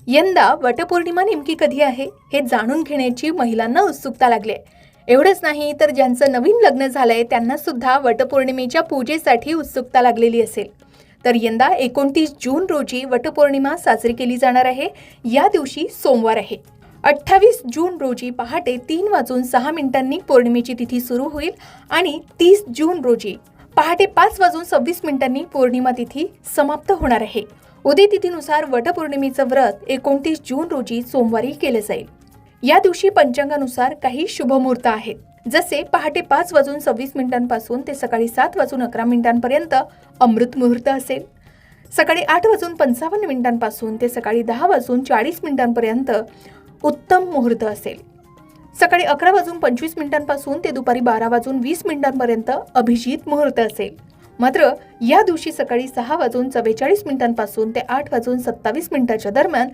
यंदा वटपौर्णिमा नेमकी कधी आहे हे जाणून घेण्याची महिलांना उत्सुकता लागली आहे. एवढंच नाही तर ज्यांचं नवीन लग्न झालंय त्यांना सुद्धा वटपौर्णिमेच्या पूजेसाठी उत्सुकता लागलेली असेल. तर यंदा 29 जून रोजी वटपौर्णिमा साजरी केली जाणार आहे. या दिवशी सोमवार आहे. 28 जून रोजी पहाटे 3:06 पौर्णिमेची तिथी सुरू होईल आणि 30 जून रोजी पहाटे 5:26 पौर्णिमा तिथी समाप्त होणार आहे. उदय तिथीनुसार वटपौर्णिमेचं व्रत 29 जून रोजी सोमवारी केले जाईल. या दिवशी पंचांगानुसार काही शुभमुहूर्त आहेत. जसे पहाटे 5:26 पासून ते सकाळी 7:11 पर्यंत अमृत मुहूर्त असेल. सकाळी 8:55 पासून ते सकाळी 10:40 पर्यंत उत्तम मुहूर्त असेल. सकाळी 11:25 पासून ते दुपारी 12:20 पर्यंत अभिजित मुहूर्त असेल. मात्र या दिवशी सकाळी 6:44 पासून ते 8:27 दरम्यान